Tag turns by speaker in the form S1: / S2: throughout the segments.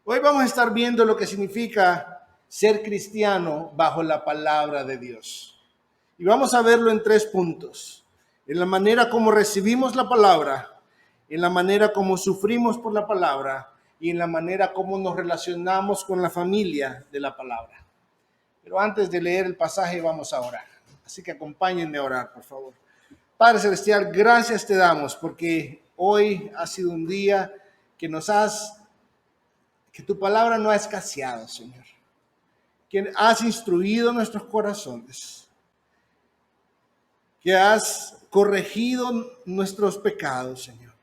S1: Hoy vamos a estar viendo lo que significa ser cristiano bajo la palabra de Dios. Y vamos a verlo en 3 puntos. En la manera como recibimos la palabra, en la manera como sufrimos por la palabra y en la manera como nos relacionamos con la familia de la palabra. Pero antes de leer el pasaje vamos a orar. Así que acompáñenme a orar, por favor. Padre Celestial, gracias te damos porque hoy ha sido un día que tu palabra no ha escaseado, Señor. Que has instruido nuestros corazones. Que has corregido nuestros pecados, Señor.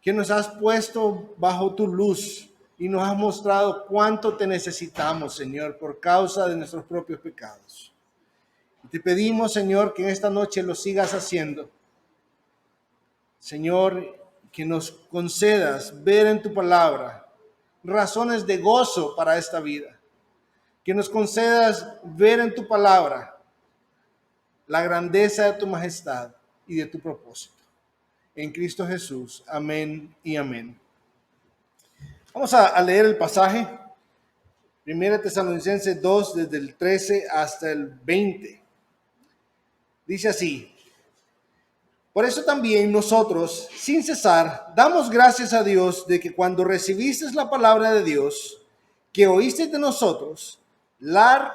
S1: Que nos has puesto bajo tu luz y nos has mostrado cuánto te necesitamos, Señor, por causa de nuestros propios pecados. Y te pedimos, Señor, que en esta noche lo sigas haciendo. Señor, que nos concedas ver en tu palabra razones de gozo para esta vida. Que nos concedas ver en tu palabra la grandeza de tu majestad y de tu propósito. En Cristo Jesús. Amén y amén. Vamos a leer el pasaje. 1 Tesalonicenses 2, desde el 13 hasta el 20. Dice así: por eso también nosotros, sin cesar, damos gracias a Dios de que cuando recibisteis la palabra de Dios, que oísteis de nosotros, la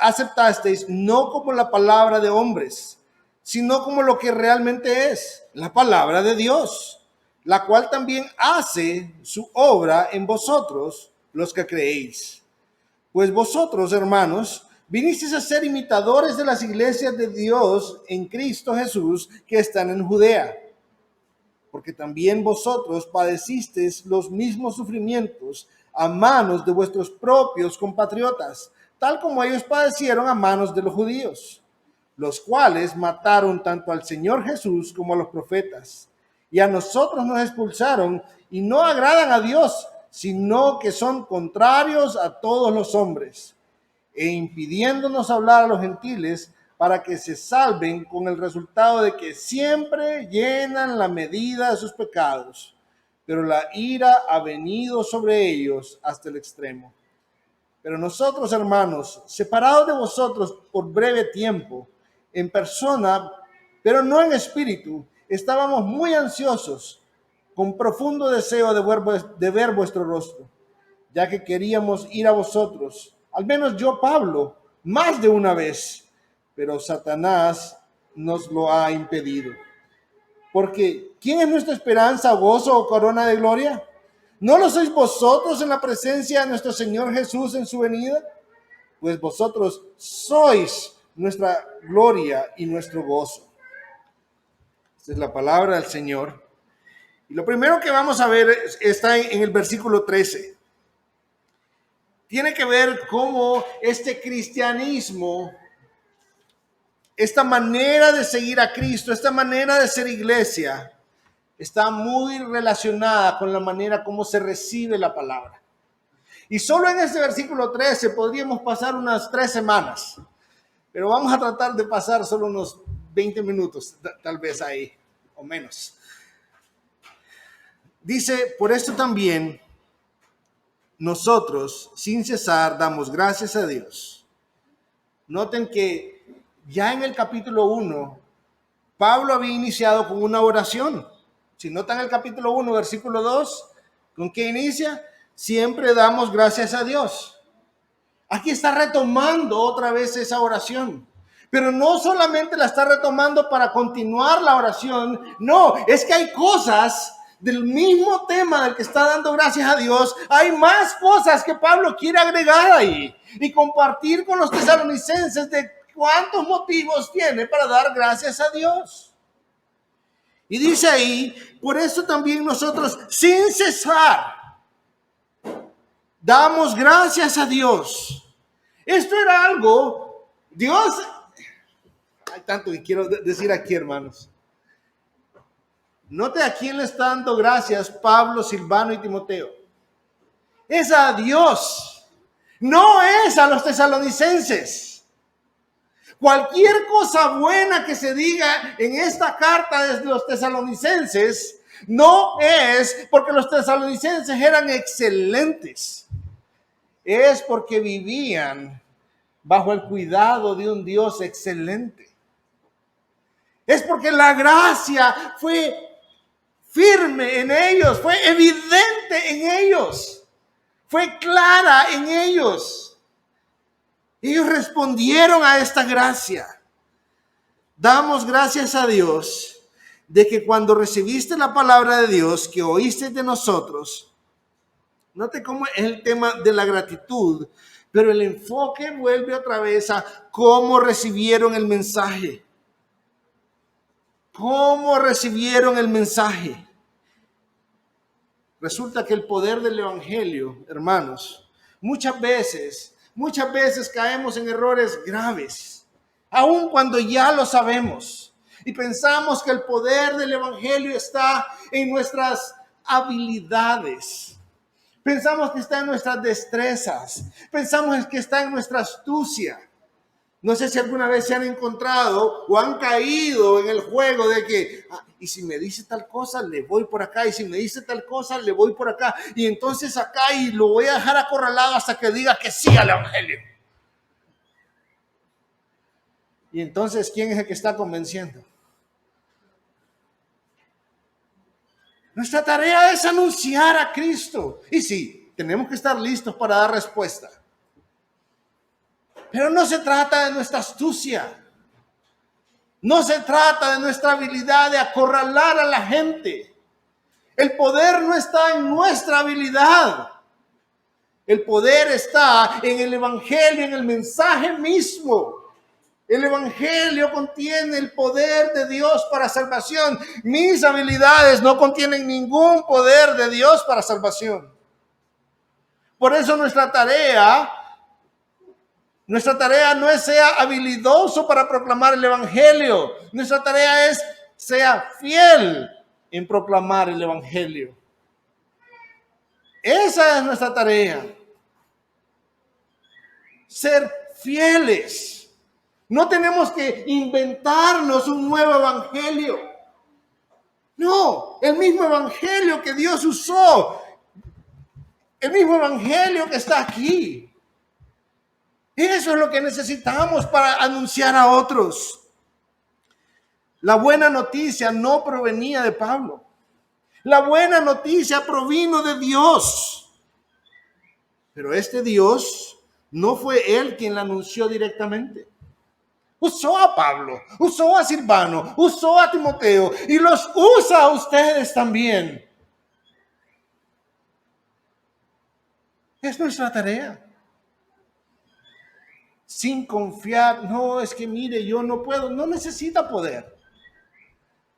S1: aceptasteis no como la palabra de hombres, sino como lo que realmente es, la palabra de Dios, la cual también hace su obra en vosotros, los que creéis. Pues vosotros, hermanos, vinisteis a ser imitadores de las iglesias de Dios en Cristo Jesús que están en Judea, porque también vosotros padecisteis los mismos sufrimientos a manos de vuestros propios compatriotas, tal como ellos padecieron a manos de los judíos, los cuales mataron tanto al Señor Jesús como a los profetas, y a nosotros nos expulsaron y no agradan a Dios, sino que son contrarios a todos los hombres, e impidiéndonos hablar a los gentiles para que se salven, con el resultado de que siempre llenan la medida de sus pecados, pero la ira ha venido sobre ellos hasta el extremo. Pero nosotros, hermanos, separados de vosotros por breve tiempo, en persona, pero no en espíritu, estábamos muy ansiosos, con profundo deseo de ver vuestro rostro, ya que queríamos ir a vosotros, al menos yo, Pablo, más de una vez, pero Satanás nos lo ha impedido. Porque ¿quién es nuestra esperanza, gozo o corona de gloria? ¿No lo sois vosotros en la presencia de nuestro Señor Jesús en su venida? Pues vosotros sois nuestra gloria y nuestro gozo. Esta es la palabra del Señor. Y lo primero que vamos a ver está en el versículo 13. Tiene que ver cómo este cristianismo, esta manera de seguir a Cristo, esta manera de ser iglesia, está muy relacionada con la manera como se recibe la palabra. Y solo en este versículo 13 podríamos pasar unas 3 semanas, pero vamos a tratar de pasar solo unos 20 minutos, tal vez ahí, o menos. Dice, por esto también nosotros, sin cesar, damos gracias a Dios. Noten que ya en el capítulo 1, Pablo había iniciado con una oración. Si notan el capítulo 1, versículo 2, ¿con qué inicia? Siempre damos gracias a Dios. Aquí está retomando otra vez esa oración. Pero no solamente la está retomando para continuar la oración, no, es que hay cosas del mismo tema del que está dando gracias a Dios, hay más cosas que Pablo quiere agregar ahí y compartir con los tesalonicenses de cuántos motivos tiene para dar gracias a Dios. Y dice ahí, por eso también nosotros sin cesar damos gracias a Dios. Esto era algo, Dios, hay tanto que quiero decir aquí, hermanos. Note a quién le está dando gracias Pablo, Silvano y Timoteo. Es a Dios, no es a los tesalonicenses. Cualquier cosa buena que se diga en esta carta de los tesalonicenses No es porque los tesalonicenses eran excelentes. Es porque vivían bajo el cuidado de un Dios excelente. Es porque la gracia fue firme en ellos, fue evidente en ellos, fue clara en ellos. Ellos respondieron a esta gracia. Damos gracias a Dios de que cuando recibiste la palabra de Dios que oíste de nosotros, note cómo es el tema de la gratitud, pero el enfoque vuelve otra vez a cómo recibieron el mensaje. ¿Cómo recibieron el mensaje? Resulta que el poder del evangelio, hermanos, muchas veces caemos en errores graves, aun cuando ya lo sabemos. Y pensamos que el poder del evangelio está en nuestras habilidades. Pensamos que está en nuestras destrezas. Pensamos que está en nuestra astucia. No sé si alguna vez se han encontrado o han caído en el juego de que, y si me dice tal cosa, le voy por acá, y si me dice tal cosa, le voy por acá, y entonces acá, y lo voy a dejar acorralado hasta que diga que sí al evangelio. Y entonces, ¿quién es el que está convenciendo? Nuestra tarea es anunciar a Cristo. Y sí, tenemos que estar listos para dar respuesta. Pero no se trata de nuestra astucia. No se trata de nuestra habilidad de acorralar a la gente. El poder no está en nuestra habilidad. El poder está en el evangelio, en el mensaje mismo. El evangelio contiene el poder de Dios para salvación. Mis habilidades no contienen ningún poder de Dios para salvación. Por eso nuestra tarea no es sea habilidoso para proclamar el evangelio. Nuestra tarea es sea fiel en proclamar el evangelio. Esa es nuestra tarea. Ser fieles. No tenemos que inventarnos un nuevo evangelio. No, el mismo evangelio que Dios usó, el mismo evangelio que está aquí. Eso es lo que necesitamos para anunciar a otros. La buena noticia no provenía de Pablo. La buena noticia provino de Dios. Pero este Dios no fue él quien la anunció directamente. Usó a Pablo, usó a Silvano, usó a Timoteo y los usa a ustedes también. Es nuestra tarea. Sin confiar, no, es que mire, yo no puedo, no necesita poder.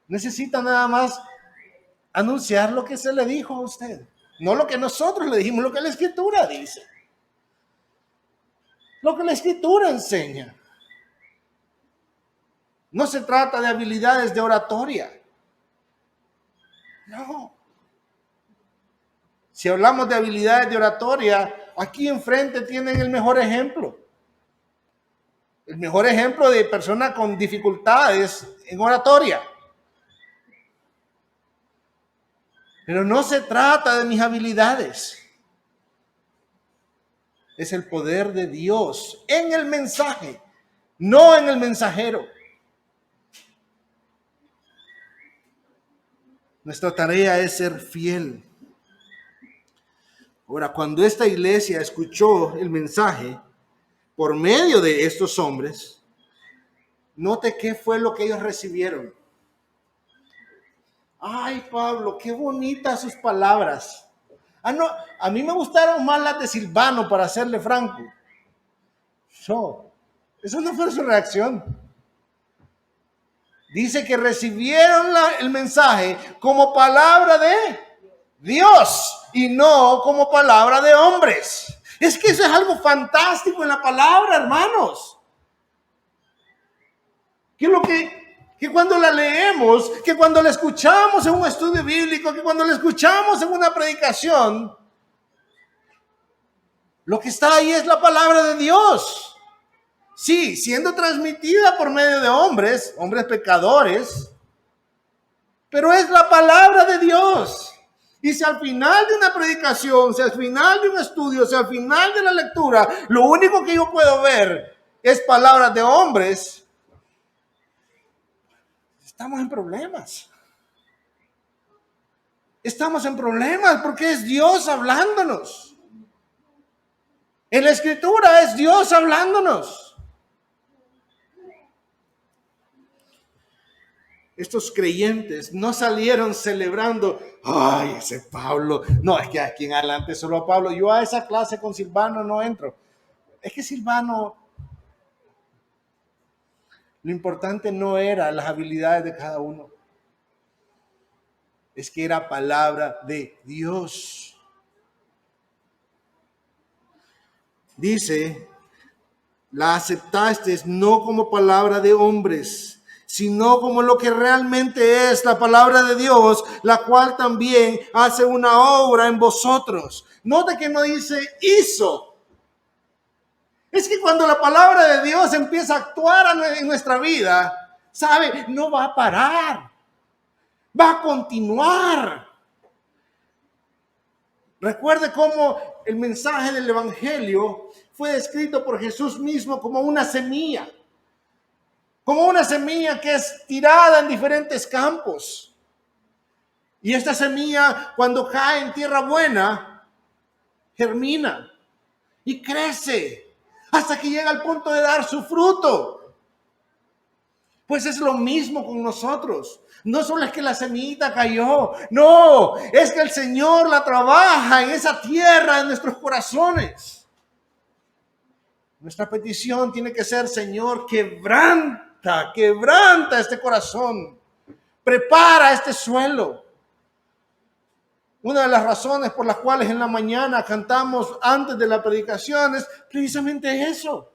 S1: Necesita nada más anunciar lo que se le dijo a usted. No lo que nosotros le dijimos, lo que la Escritura dice. Lo que la Escritura enseña. No se trata de habilidades de oratoria. No. Si hablamos de habilidades de oratoria, aquí enfrente tienen el mejor ejemplo. El mejor ejemplo de persona con dificultades en oratoria. Pero no se trata de mis habilidades. Es el poder de Dios en el mensaje, no en el mensajero. Nuestra tarea es ser fiel. Ahora, cuando esta iglesia escuchó el mensaje por medio de estos hombres, note qué fue lo que ellos recibieron. Ay, Pablo, qué bonitas sus palabras. No, a mí me gustaron más las de Silvano, para serle franco. Eso no fue su reacción. Dice que recibieron el mensaje como palabra de Dios y no como palabra de hombres. Es que eso es algo fantástico en la palabra, hermanos. Que cuando la leemos, que cuando la escuchamos en un estudio bíblico, que cuando la escuchamos en una predicación, lo que está ahí es la palabra de Dios. Sí, siendo transmitida por medio de hombres pecadores, pero es la palabra de Dios. Y si al final de una predicación, si al final de un estudio, si al final de la lectura, lo único que yo puedo ver es palabras de hombres, estamos en problemas. Estamos en problemas porque es Dios hablándonos. En la Escritura es Dios hablándonos. Estos creyentes no salieron celebrando, ay, ese Pablo, no, es que aquí en adelante solo a Pablo, yo a esa clase con Silvano no entro. Es que Silvano, lo importante no era las habilidades de cada uno, es que era palabra de Dios. Dice, la aceptaste no como palabra de hombres, sino como lo que realmente es la palabra de Dios, la cual también hace una obra en vosotros. Note que no dice hizo. Es que cuando la palabra de Dios empieza a actuar en nuestra vida, ¿sabe? No va a parar, va a continuar. Recuerde cómo el mensaje del Evangelio fue descrito por Jesús mismo como una semilla que es tirada en diferentes campos. Y esta semilla, cuando cae en tierra buena, germina y crece hasta que llega al punto de dar su fruto. Pues es lo mismo con nosotros. No solo es que la semillita cayó, no, es que el Señor la trabaja en esa tierra, en nuestros corazones. Nuestra petición tiene que ser, Señor, quebranta este corazón. Prepara este suelo. Una de las razones por las cuales en la mañana cantamos antes de la predicación es precisamente eso.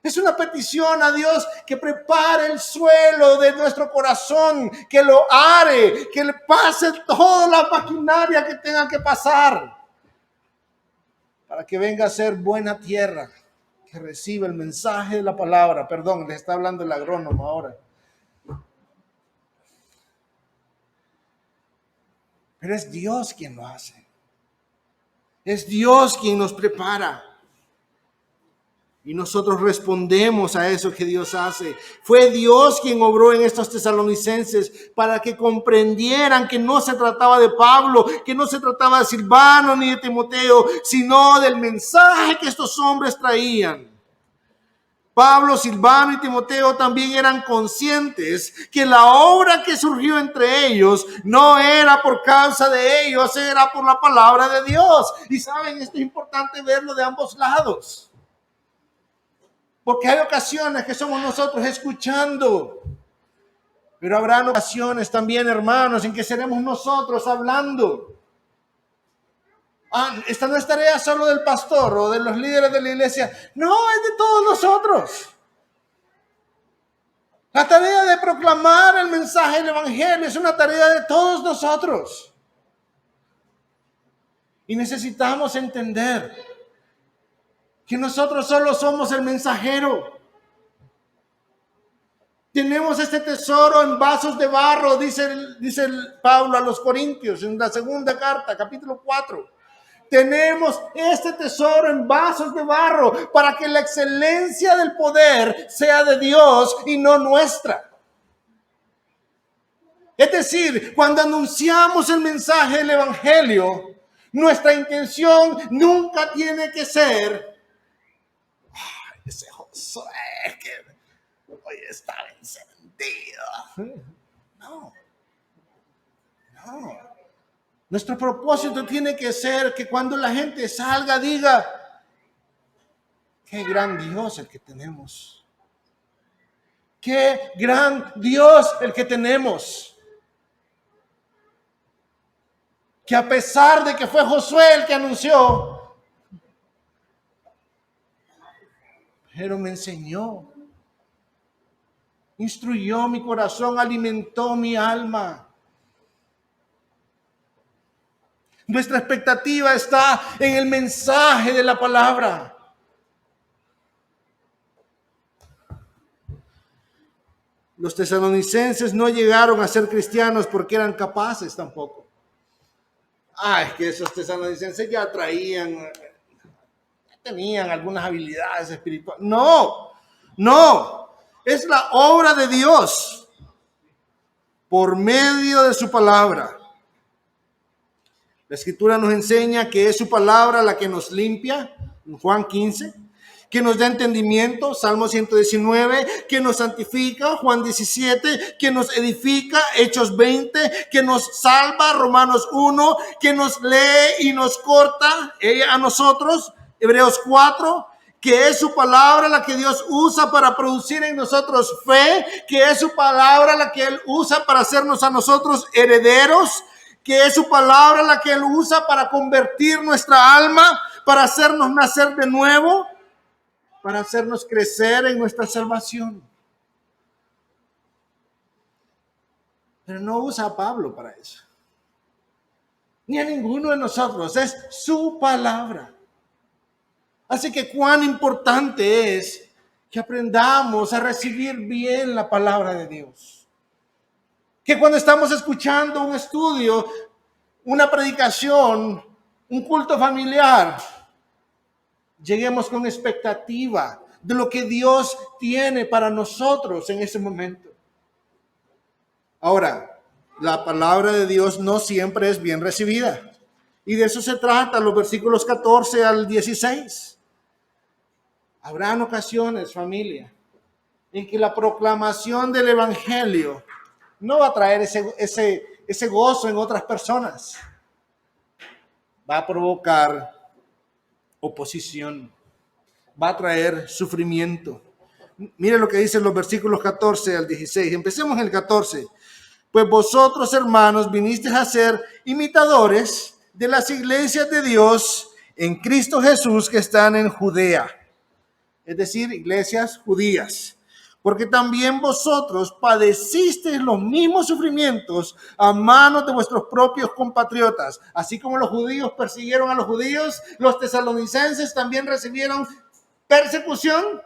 S1: Es una petición a Dios que prepare el suelo de nuestro corazón, que lo are, que le pase toda la maquinaria que tenga que pasar para que venga a ser buena tierra, que reciba el mensaje de la palabra. Perdón, le está hablando el agrónomo ahora. Pero es Dios quien lo hace. Es Dios quien nos prepara. Y nosotros respondemos a eso que Dios hace. Fue Dios quien obró en estos tesalonicenses para que comprendieran que no se trataba de Pablo, que no se trataba de Silvano ni de Timoteo, sino del mensaje que estos hombres traían. Pablo, Silvano y Timoteo también eran conscientes que la obra que surgió entre ellos no era por causa de ellos, era por la palabra de Dios. Y saben, esto es importante verlo de ambos lados. Porque hay ocasiones que somos nosotros escuchando, pero habrán ocasiones también, hermanos, en que seremos nosotros hablando. Esta no es tarea solo del pastor o de los líderes de la iglesia. No, es de todos nosotros. La tarea de proclamar el mensaje del Evangelio es una tarea de todos nosotros. Y necesitamos entender que nosotros solo somos el mensajero. Tenemos este tesoro en vasos de barro, dice Pablo a los Corintios en la segunda carta, capítulo 4. Tenemos este tesoro en vasos de barro para que la excelencia del poder sea de Dios y no nuestra. Es decir, cuando anunciamos el mensaje del Evangelio, nuestra intención nunca tiene que ser, ay, ese Josué que hoy está encendido. No. Nuestro propósito tiene que ser que cuando la gente salga diga, qué gran Dios el que tenemos. Qué gran Dios el que tenemos. Que a pesar de que fue Josué el que anunció, pero me enseñó, instruyó mi corazón, alimentó mi alma. Nuestra expectativa está en el mensaje de la palabra. Los tesalonicenses no llegaron a ser cristianos porque eran capaces tampoco. Es que esos tesalonicenses ya tenían algunas habilidades espirituales. No, no, es la obra de Dios por medio de su palabra. La Escritura nos enseña que es su palabra la que nos limpia, en Juan 15, que nos da entendimiento, Salmo 119, que nos santifica, Juan 17, que nos edifica, Hechos 20, que nos salva, Romanos 1, que nos lee y nos corta a nosotros, Hebreos 4, que es su palabra la que Dios usa para producir en nosotros fe, que es su palabra la que Él usa para hacernos a nosotros herederos, que es su palabra la que Él usa para convertir nuestra alma, para hacernos nacer de nuevo, para hacernos crecer en nuestra salvación. Pero no usa a Pablo para eso, ni a ninguno de nosotros, es su palabra. Así que cuán importante es que aprendamos a recibir bien la palabra de Dios. Que cuando estamos escuchando un estudio, una predicación, un culto familiar, lleguemos con expectativa de lo que Dios tiene para nosotros en ese momento. Ahora, la palabra de Dios no siempre es bien recibida. Y de eso se trata los versículos 14 al 16. Habrán ocasiones, familia, en que la proclamación del evangelio no va a traer ese gozo en otras personas. Va a provocar oposición. Va a traer sufrimiento. Mire lo que dicen los versículos 14 al 16. Empecemos en el 14. Pues vosotros, hermanos, vinisteis a ser imitadores de las iglesias de Dios en Cristo Jesús que están en Judea. Es decir, iglesias judías. Porque también vosotros padecisteis los mismos sufrimientos a manos de vuestros propios compatriotas. Así como los judíos persiguieron a los judíos, los tesalonicenses también recibieron persecución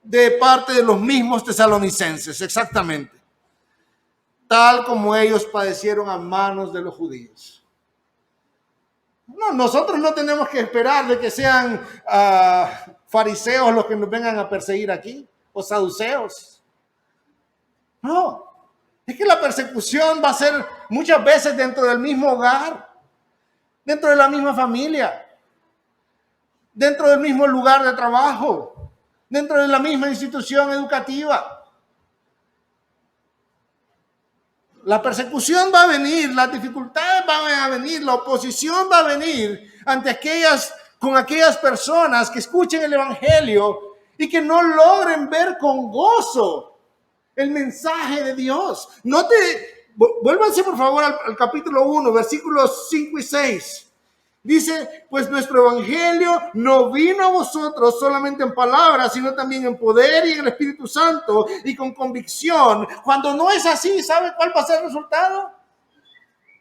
S1: de parte de los mismos tesalonicenses, exactamente. Tal como ellos padecieron a manos de los judíos. No, nosotros no tenemos que esperar de que sean fariseos los que nos vengan a perseguir aquí, o saduceos. No, es que la persecución va a ser muchas veces dentro del mismo hogar, dentro de la misma familia, dentro del mismo lugar de trabajo, dentro de la misma institución educativa. La persecución va a venir, las dificultades van a venir, la oposición va a venir con aquellas personas que escuchen el evangelio y que no logren ver con gozo el mensaje de Dios. Vuélvanse por favor al capítulo 1, versículos 5 y 6. Dice, pues nuestro evangelio no vino a vosotros solamente en palabras, sino también en poder y en el Espíritu Santo y con convicción. Cuando no es así, ¿sabe cuál va a ser el resultado?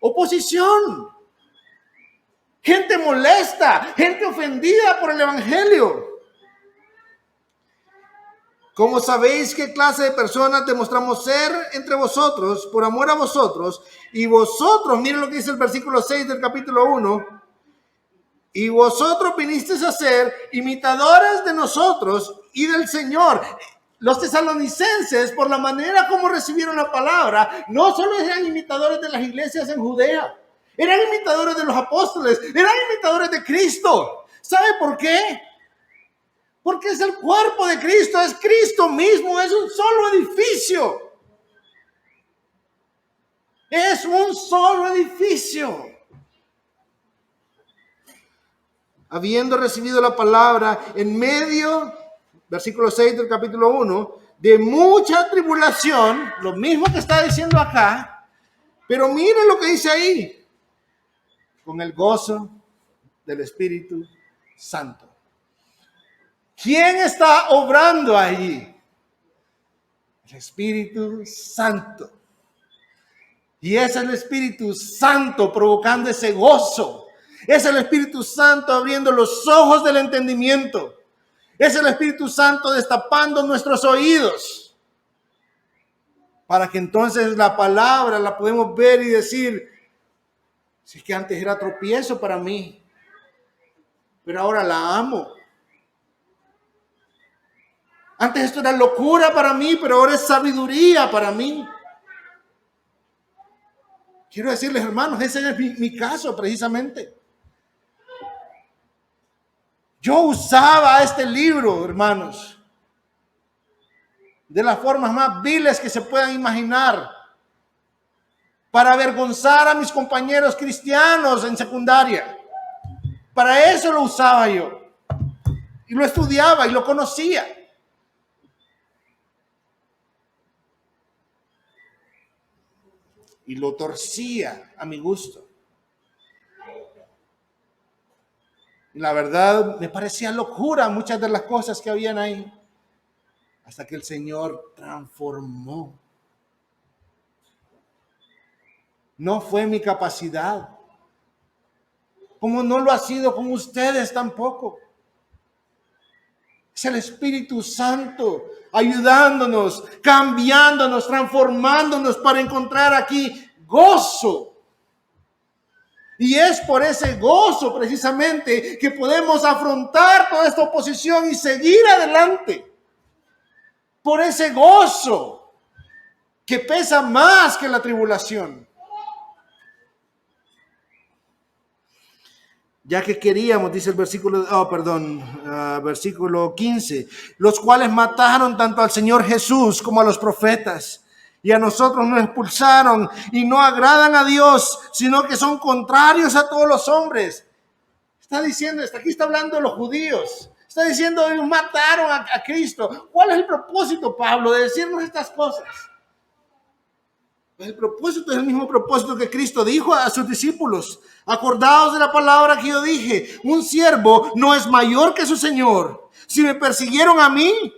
S1: Oposición. Gente molesta, gente ofendida por el evangelio. ¿Cómo sabéis qué clase de personas demostramos ser entre vosotros por amor a vosotros? Y vosotros, miren lo que dice el versículo 6 del capítulo 1. Y vosotros vinisteis a ser imitadores de nosotros y del Señor. Los tesalonicenses, por la manera como recibieron la palabra, no solo eran imitadores de las iglesias en Judea, eran imitadores de los apóstoles, eran imitadores de Cristo. ¿Sabe por qué? Porque es el cuerpo de Cristo, es Cristo mismo, es un solo edificio. Es un solo edificio. Habiendo recibido la palabra en medio, versículo 6 del capítulo 1, de mucha tribulación, lo mismo que está diciendo acá, pero miren lo que dice ahí, con el gozo del Espíritu Santo. ¿Quién está obrando allí? El Espíritu Santo. Y es el Espíritu Santo provocando ese gozo. Es el Espíritu Santo abriendo los ojos del entendimiento. Es el Espíritu Santo destapando nuestros oídos para que entonces la palabra la podemos ver y decir, si es que antes era tropiezo para mí, pero ahora la amo. Antes esto era locura para mí, pero ahora es sabiduría para mí. Quiero decirles, hermanos, ese es mi caso precisamente. Yo usaba este libro, hermanos, de las formas más viles que se puedan imaginar, para avergonzar a mis compañeros cristianos en secundaria. Para eso lo usaba yo. Y lo estudiaba y lo conocía. Y lo torcía a mi gusto. Y la verdad me parecía locura muchas de las cosas que habían ahí. Hasta que el Señor transformó. No fue mi capacidad. Como no lo ha sido con ustedes tampoco. Es el Espíritu Santo ayudándonos, cambiándonos, transformándonos para encontrar aquí gozo. Y es por ese gozo precisamente que podemos afrontar toda esta oposición y seguir adelante. Por ese gozo que pesa más que la tribulación. Ya que queríamos, dice el versículo 15, los cuales mataron tanto al Señor Jesús como a los profetas, y a nosotros nos expulsaron y no agradan a Dios, sino que son contrarios a todos los hombres. Está diciendo, aquí está hablando de los judíos, está diciendo, ellos mataron a Cristo. ¿Cuál es el propósito, Pablo, de decirnos estas cosas? El propósito es el mismo propósito que Cristo dijo a sus discípulos. Acordaos de la palabra que yo dije. Un siervo no es mayor que su Señor. Si me persiguieron a mí,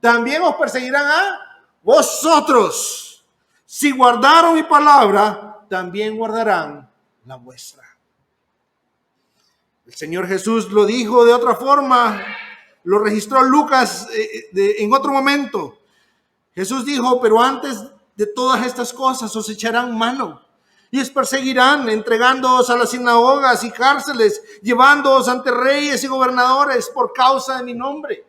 S1: también os perseguirán a vosotros. Si guardaron mi palabra, también guardarán la vuestra. El Señor Jesús lo dijo de otra forma. Lo registró Lucas en otro momento. Jesús dijo, pero antes de todas estas cosas os echarán mano y os perseguirán, entregándoos a las sinagogas y cárceles, llevándoos ante reyes y gobernadores por causa de mi nombre.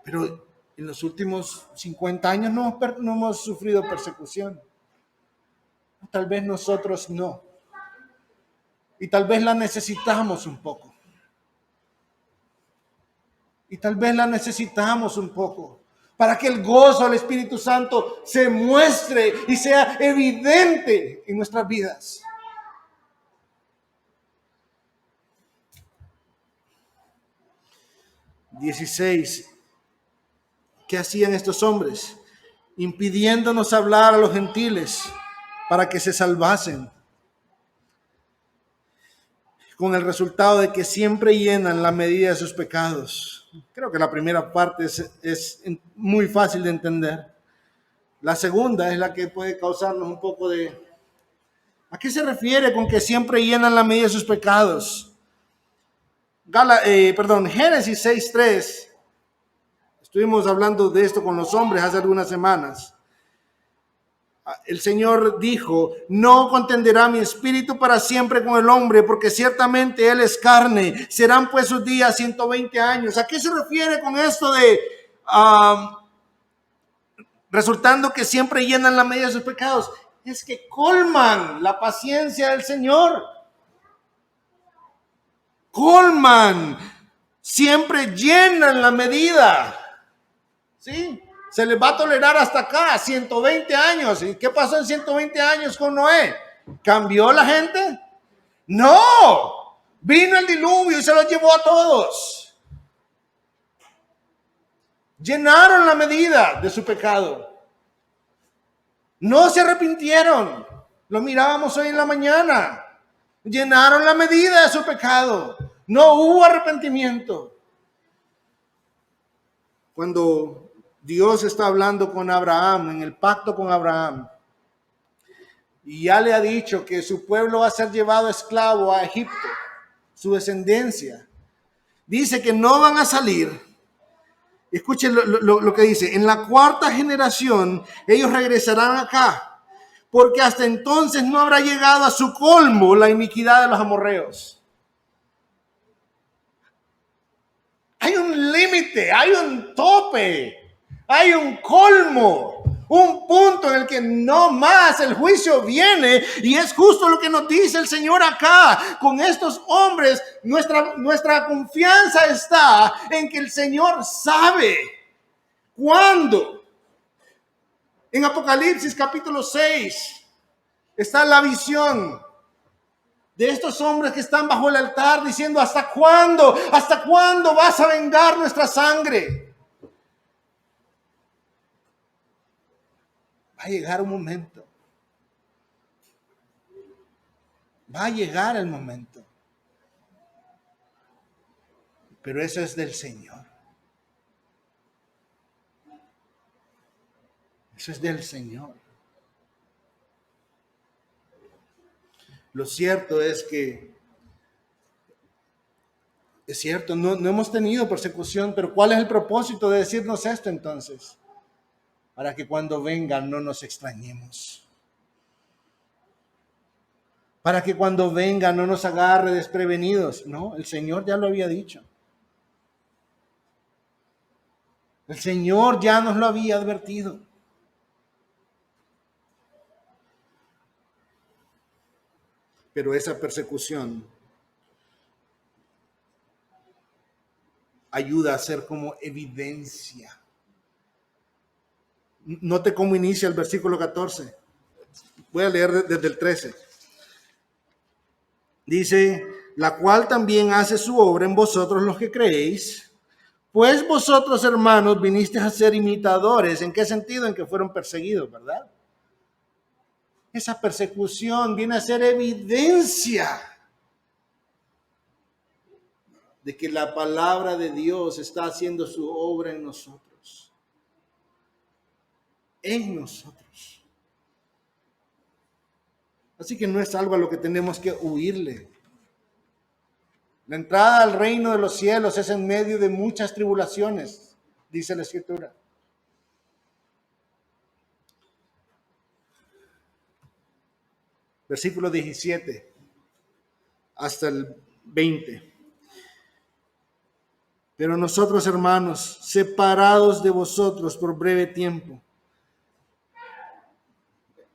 S1: Pero en los últimos 50 años no hemos sufrido persecución. Tal vez nosotros no. Y tal vez la necesitamos un poco. Y tal vez la necesitamos un poco para que el gozo del Espíritu Santo se muestre y sea evidente en nuestras vidas. (16) ¿Qué hacían estos hombres? Impidiéndonos hablar a los gentiles para que se salvasen. Con el resultado de que siempre llenan la medida de sus pecados. Creo que la primera parte es muy fácil de entender. La segunda es la que puede causarnos un poco de... ¿A qué se refiere con que siempre llenan la medida de sus pecados? Génesis 6:3. Estuvimos hablando de esto con los hombres hace algunas semanas. El Señor dijo, no contenderá mi espíritu para siempre con el hombre, porque ciertamente él es carne. Serán pues sus días 120 años. ¿A qué se refiere con esto de resultando que siempre llenan la medida de sus pecados? Es que colman la paciencia del Señor. Colman. Siempre llenan la medida. ¿Sí? Se les va a tolerar hasta acá, 120 años. ¿Y qué pasó en 120 años con Noé? ¿Cambió la gente? No. Vino el diluvio y se los llevó a todos. Llenaron la medida de su pecado. No se arrepintieron. Lo mirábamos hoy en la mañana. Llenaron la medida de su pecado. No hubo arrepentimiento. Cuando Dios está hablando con Abraham, en el pacto con Abraham, y ya le ha dicho que su pueblo va a ser llevado esclavo a Egipto, su descendencia. Dice que no van a salir. Escuchen lo que dice. En la cuarta generación ellos regresarán acá, porque hasta entonces no habrá llegado a su colmo la iniquidad de los amorreos. Hay un límite, hay un tope, hay un colmo, un punto en el que no más el juicio viene, y es justo lo que nos dice el Señor acá. Con estos hombres, nuestra confianza está en que el Señor sabe cuándo. En Apocalipsis capítulo 6 está la visión de estos hombres que están bajo el altar diciendo: ¿hasta cuándo? ¿Hasta cuándo vas a vengar nuestra sangre? Va a llegar un momento. Va a llegar el momento. Pero eso es del Señor. Eso es del Señor. Lo cierto es que es cierto, no hemos tenido persecución, pero ¿cuál es el propósito de decirnos esto entonces? Para que cuando vengan no nos extrañemos. Para que cuando vengan no nos agarre desprevenidos. No, el Señor ya lo había dicho. El Señor ya nos lo había advertido. Pero esa persecución ayuda a ser como evidencia. Note cómo inicia el versículo 14. Voy a leer desde el 13. Dice: la cual también hace su obra en vosotros los que creéis, pues vosotros, hermanos, vinisteis a ser imitadores. ¿En qué sentido? En que fueron perseguidos, ¿verdad? Esa persecución viene a ser evidencia de que la palabra de Dios está haciendo su obra en nosotros. En nosotros. Así que no es algo a lo que tenemos que huirle. La entrada al reino de los cielos es en medio de muchas tribulaciones, dice la Escritura. Versículo 17 hasta el 20. Pero nosotros, hermanos, separados de vosotros por breve tiempo.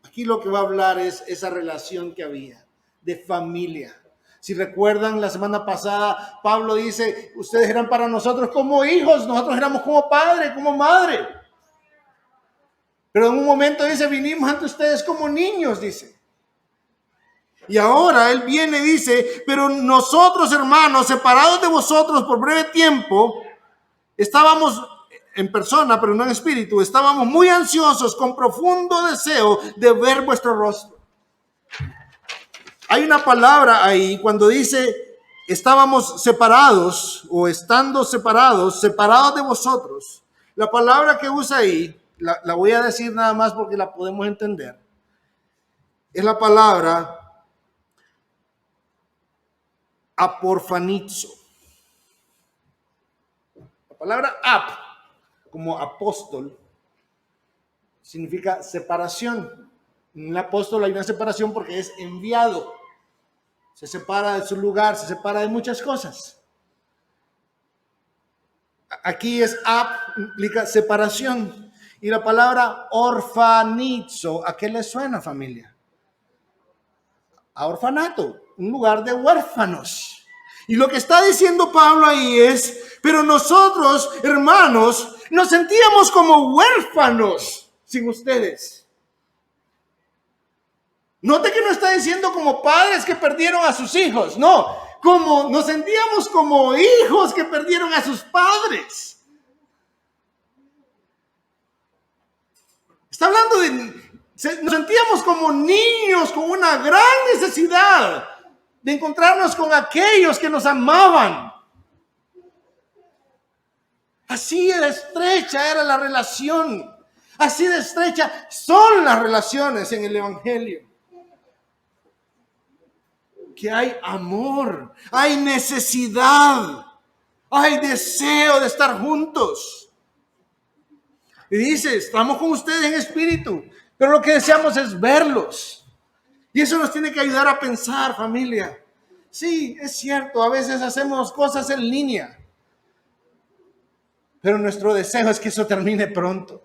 S1: Aquí lo que va a hablar es esa relación que había de familia. Si recuerdan, la semana pasada Pablo dice: ustedes eran para nosotros como hijos, nosotros éramos como padre, como madre. Pero en un momento dice: vinimos ante ustedes como niños, dice. Y ahora él viene y dice: pero nosotros, hermanos, separados de vosotros por breve tiempo, estábamos en persona, pero no en espíritu, estábamos muy ansiosos, con profundo deseo de ver vuestro rostro. Hay una palabra ahí cuando dice estábamos separados o estando separados de vosotros. La palabra que usa ahí, la voy a decir nada más porque la podemos entender. Es la palabra aporfanizo. La palabra como apóstol significa separación. En el apóstol hay una separación porque es enviado. Se separa de su lugar, se separa de muchas cosas. Aquí es implica separación. Y la palabra orfanizo, ¿a qué le suena, familia? A orfanato, un lugar de huérfanos. Y lo que está diciendo Pablo ahí es: pero nosotros, hermanos, nos sentíamos como huérfanos sin ustedes. Note que no está diciendo como padres que perdieron a sus hijos, no, como nos sentíamos como hijos que perdieron a sus padres. Está hablando de, nos sentíamos como niños con una gran necesidad de encontrarnos con aquellos que nos amaban. Así de estrecha era la relación, así de estrecha son las relaciones en el Evangelio. que hay amor, hay necesidad, hay deseo de estar juntos. Y dice, estamos con ustedes en espíritu, pero lo que deseamos es verlos. Y eso nos tiene que ayudar a pensar, familia. Sí, es cierto, a veces hacemos cosas en línea, pero nuestro deseo es que eso termine pronto.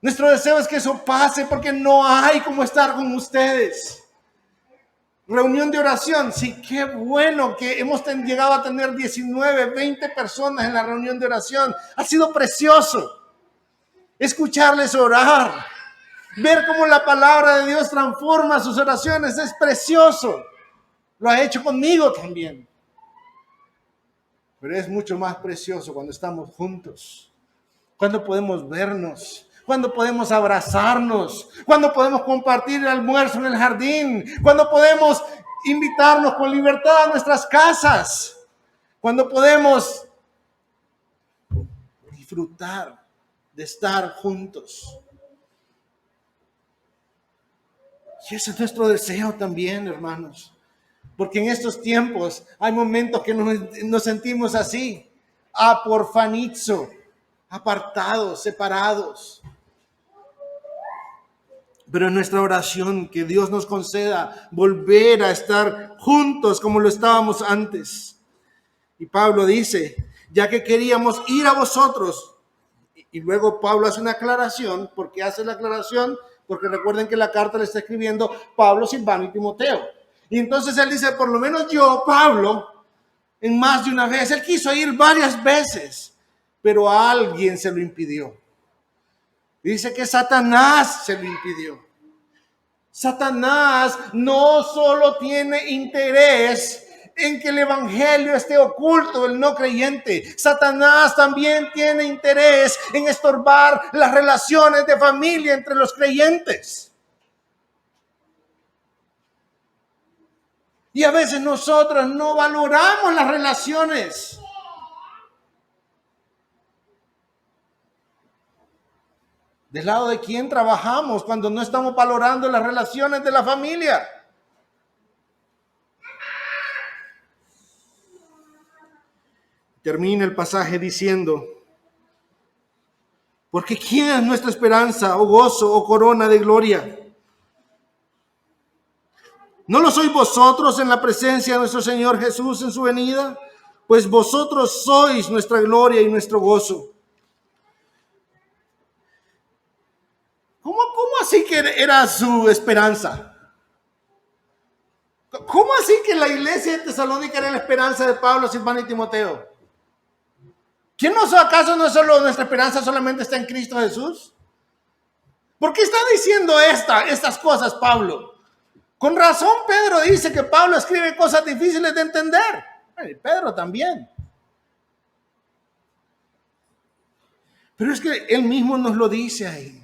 S1: Nuestro deseo es que eso pase porque no hay como estar con ustedes. Reunión de oración, sí, qué bueno que hemos llegado a tener 19, 20 personas en la reunión de oración. Ha sido precioso escucharles orar, ver cómo la palabra de Dios transforma sus oraciones, es precioso. Lo ha hecho conmigo también. Pero es mucho más precioso cuando estamos juntos, cuando podemos vernos, cuando podemos abrazarnos, cuando podemos compartir el almuerzo en el jardín, cuando podemos invitarnos con libertad a nuestras casas, cuando podemos disfrutar de estar juntos. Y ese es nuestro deseo también, hermanos. Porque en estos tiempos hay momentos que nos sentimos así, aporfanizo, apartados, separados. Pero en nuestra oración que Dios nos conceda volver a estar juntos como lo estábamos antes. Y Pablo dice, ya que queríamos ir a vosotros, y luego Pablo hace una aclaración. ¿Por qué hace la aclaración? Porque recuerden que la carta le está escribiendo Pablo, Silvano y Timoteo. Y entonces él dice, por lo menos yo, Pablo, en más de una vez, él quiso ir varias veces, pero a alguien se lo impidió. Dice que Satanás se lo impidió. Satanás no solo tiene interés en que el evangelio esté oculto del no creyente. Satanás también tiene interés en estorbar las relaciones de familia entre los creyentes. Y a veces nosotros no valoramos las relaciones. ¿Del lado de quién trabajamos cuando no estamos valorando las relaciones de la familia? Termina el pasaje diciendo, porque ¿quién es nuestra esperanza o gozo o corona de gloria? ¿No lo sois vosotros en la presencia de nuestro Señor Jesús en su venida? Pues vosotros sois nuestra gloria y nuestro gozo. ¿Cómo así que era su esperanza? ¿Cómo así que la iglesia de Tesalónica era la esperanza de Pablo, Silvano y Timoteo? ¿Quién acaso no es solo nuestra esperanza solamente está en Cristo Jesús? ¿Por qué está diciendo estas cosas Pablo? Con razón Pedro dice que Pablo escribe cosas difíciles de entender. Pedro también. Pero es que él mismo nos lo dice ahí.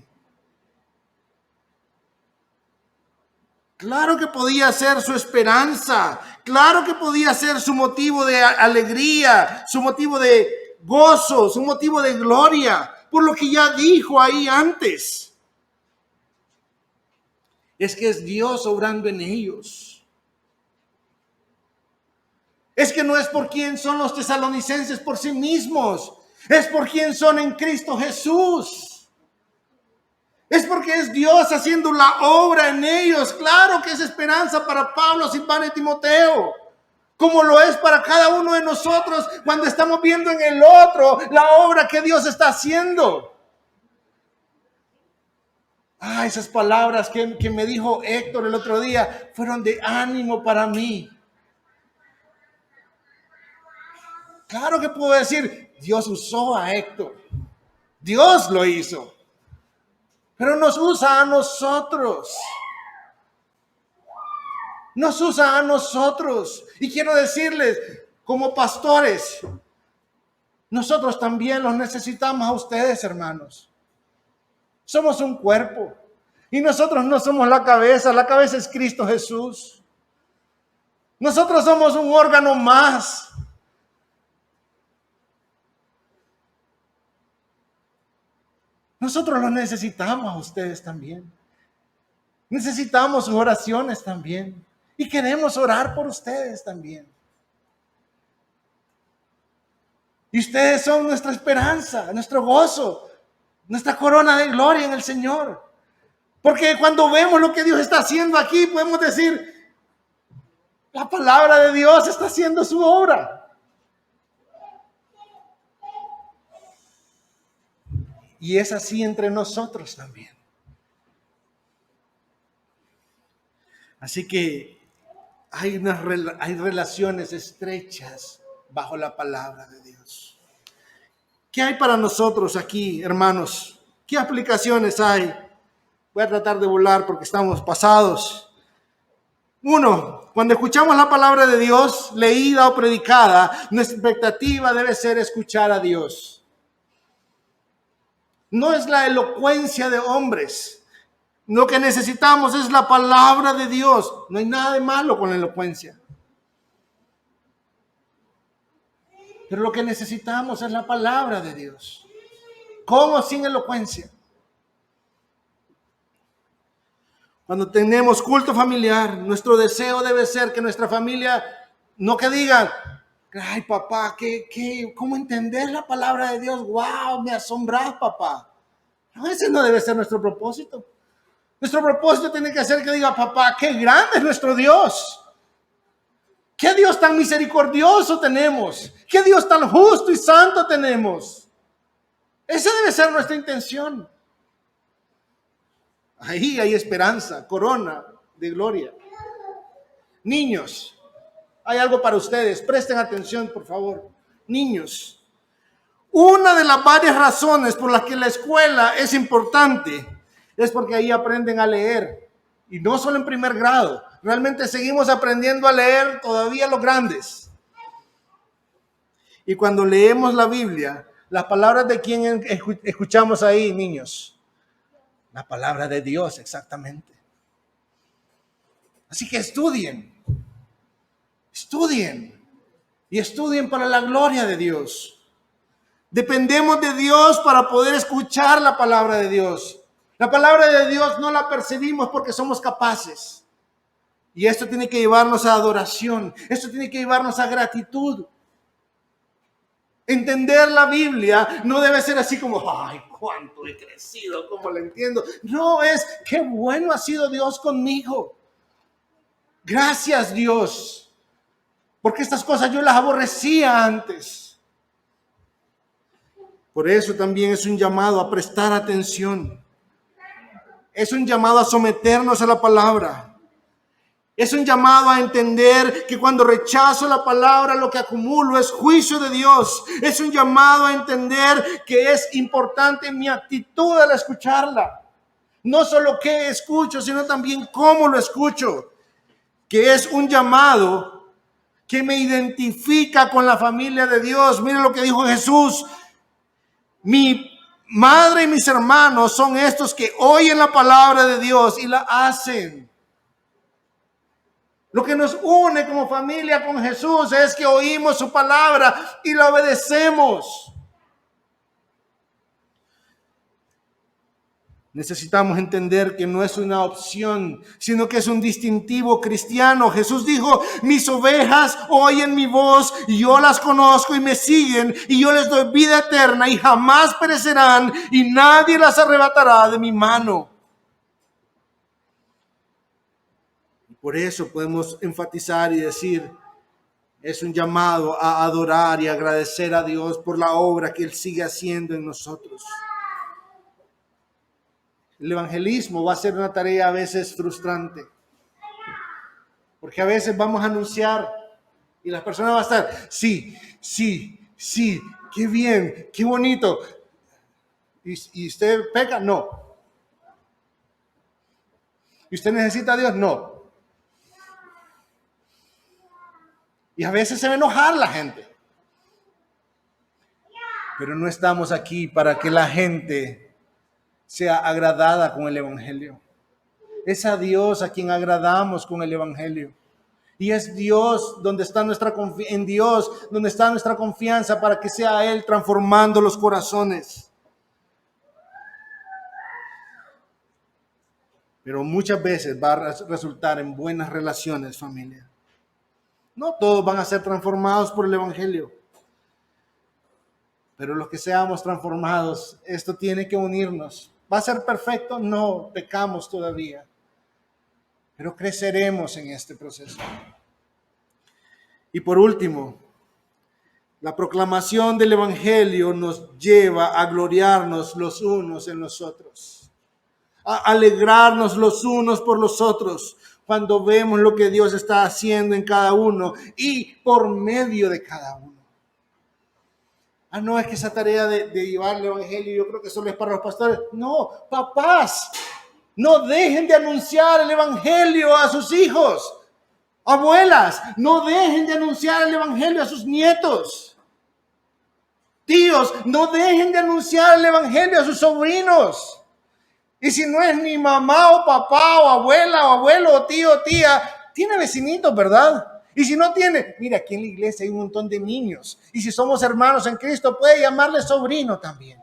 S1: Claro que podía ser su esperanza, claro que podía ser su motivo de alegría, su motivo de gozo, su motivo de gloria, por lo que ya dijo ahí antes. Es que es Dios obrando en ellos. Es que no es por quién son los tesalonicenses por sí mismos, es por quién son en Cristo Jesús. Es porque es Dios haciendo la obra en ellos. Claro que es esperanza para Pablo, Silvano y Timoteo, como lo es para cada uno de nosotros cuando estamos viendo en el otro la obra que Dios está haciendo. Esas palabras que me dijo Héctor el otro día fueron de ánimo para mí. Claro que puedo decir, Dios usó a Héctor. Dios lo hizo. Pero nos usa a nosotros. Nos usa a nosotros. Y quiero decirles, como pastores, nosotros también los necesitamos a ustedes, hermanos. Somos un cuerpo. Y nosotros no somos la cabeza es Cristo Jesús. Nosotros somos un órgano más. Nosotros los necesitamos a ustedes también. Necesitamos sus oraciones también. Y queremos orar por ustedes también. Y ustedes son nuestra esperanza, nuestro gozo, nuestra corona de gloria en el Señor. Porque cuando vemos lo que Dios está haciendo aquí, podemos decir, la palabra de Dios está haciendo su obra. Y es así entre nosotros también. Así que hay relaciones estrechas bajo la palabra de Dios. ¿Qué hay para nosotros aquí, hermanos? ¿Qué aplicaciones hay? Voy a tratar de volar porque estamos pasados. Uno, cuando escuchamos la palabra de Dios, leída o predicada, nuestra expectativa debe ser escuchar a Dios. No es la elocuencia de hombres. Lo que necesitamos es la palabra de Dios. No hay nada de malo con la elocuencia. Pero lo que necesitamos es la palabra de Dios. ¿Cómo sin elocuencia? Cuando tenemos culto familiar, nuestro deseo debe ser que nuestra familia, no que digan, ay papá, ¿cómo entendés la palabra de Dios? ¡Wow! Me asombrás, papá. No, ese no debe ser nuestro propósito. Nuestro propósito tiene que ser que diga, papá, qué grande es nuestro Dios. Qué Dios tan misericordioso tenemos. Qué Dios tan justo y santo tenemos. Esa debe ser nuestra intención. Ahí hay esperanza, corona de gloria. Niños, hay algo para ustedes. Presten atención, por favor. Niños, una de las varias razones por las que la escuela es importante es porque ahí aprenden a leer. Y no solo en primer grado. Realmente seguimos aprendiendo a leer todavía los grandes. Y cuando leemos la Biblia, las palabras de quién escuchamos ahí, niños. La palabra de Dios, exactamente. Así que estudien y estudien para la gloria de Dios. Dependemos de Dios para poder escuchar la palabra de Dios. La palabra de Dios no la percibimos porque somos capaces. Y esto tiene que llevarnos a adoración, esto tiene que llevarnos a gratitud. Entender la Biblia no debe ser así como, ay, cuánto he crecido, cómo la entiendo. No, es, qué bueno ha sido Dios conmigo. Gracias, Dios, porque estas cosas yo las aborrecía antes. Por eso también es un llamado a prestar atención. Es un llamado a someternos a la palabra. Es un llamado a entender que cuando rechazo la palabra, lo que acumulo es juicio de Dios. Es un llamado a entender que es importante mi actitud al escucharla. No solo qué escucho, sino también cómo lo escucho. Que es un llamado que me identifica con la familia de Dios. Mire lo que dijo Jesús. Mi madre y mis hermanos son estos que oyen la palabra de Dios y la hacen. Lo que nos une como familia con Jesús es que oímos su palabra y la obedecemos. Necesitamos entender que no es una opción, sino que es un distintivo cristiano. Jesús dijo, mis ovejas oyen mi voz y yo las conozco y me siguen y yo les doy vida eterna y jamás perecerán y nadie las arrebatará de mi mano. Por eso podemos enfatizar y decir, es un llamado a adorar y agradecer a Dios por la obra que Él sigue haciendo en nosotros. El evangelismo va a ser una tarea a veces frustrante, porque a veces vamos a anunciar y las personas van a estar, sí, qué bien, qué bonito. ¿Y usted peca? No. ¿Y usted necesita a Dios? No. Y a veces se va a enojar la gente. Pero no estamos aquí para que la gente sea agradada con el evangelio. Es a Dios a quien agradamos con el evangelio. Y es Dios donde está en Dios donde está nuestra confianza para que sea Él transformando los corazones. pero muchas veces va a resultar en buenas relaciones, familia. No todos van a ser transformados por el Evangelio, pero los que seamos transformados, esto tiene que unirnos. ¿Va a ser perfecto? No, pecamos todavía, pero creceremos en este proceso. Y por último, la proclamación del Evangelio nos lleva a gloriarnos los unos en los otros, a alegrarnos los unos por los otros cuando vemos lo que Dios está haciendo en cada uno y por medio de cada uno. No, es que esa tarea de llevar el Evangelio yo creo que solo es para los pastores. No, papás, no dejen de anunciar el Evangelio a sus hijos. Abuelas, no dejen de anunciar el Evangelio a sus nietos. Tíos, no dejen de anunciar el Evangelio a sus sobrinos. Y si no es ni mamá o papá o abuela o abuelo o tío o tía, tiene vecinitos, ¿verdad? Y si no tiene, mira, aquí en la iglesia hay un montón de niños. Y si somos hermanos en Cristo, puede llamarle sobrino también.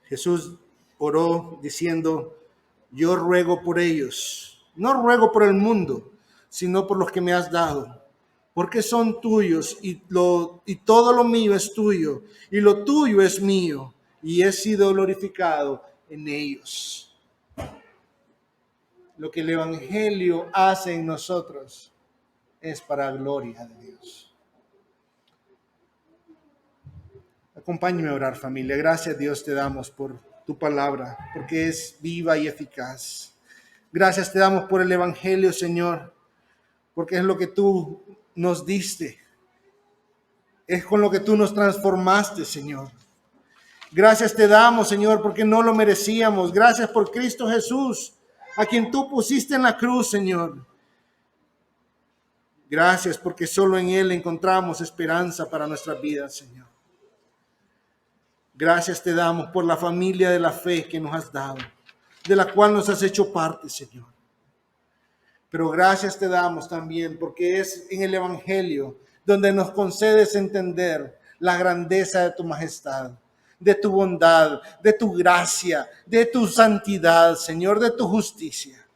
S1: Jesús oró diciendo, yo ruego por ellos. No ruego por el mundo, sino por los que me has dado. Porque son tuyos y todo lo mío es tuyo y lo tuyo es mío y he sido glorificado en ellos. Lo que el Evangelio hace en nosotros es para gloria de Dios. Acompáñame a orar, familia. Gracias, Dios, te damos por tu palabra, porque es viva y eficaz. Gracias te damos por el Evangelio, Señor, porque es lo que tú nos diste. Es con lo que tú nos transformaste, Señor. Gracias te damos, Señor, porque no lo merecíamos. Gracias por Cristo Jesús, a quien tú pusiste en la cruz, Señor. Gracias porque solo en Él encontramos esperanza para nuestras vidas, Señor. Gracias te damos por la familia de la fe que nos has dado, de la cual nos has hecho parte, Señor. Pero gracias te damos también porque es en el Evangelio donde nos concedes entender la grandeza de tu majestad, de tu bondad, de tu gracia, de tu santidad, Señor, de tu justicia.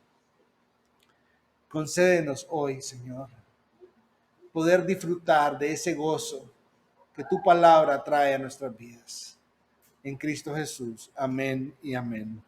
S1: Concédenos hoy, Señor, poder disfrutar de ese gozo que tu palabra trae a nuestras vidas. En Cristo Jesús. Amén y amén.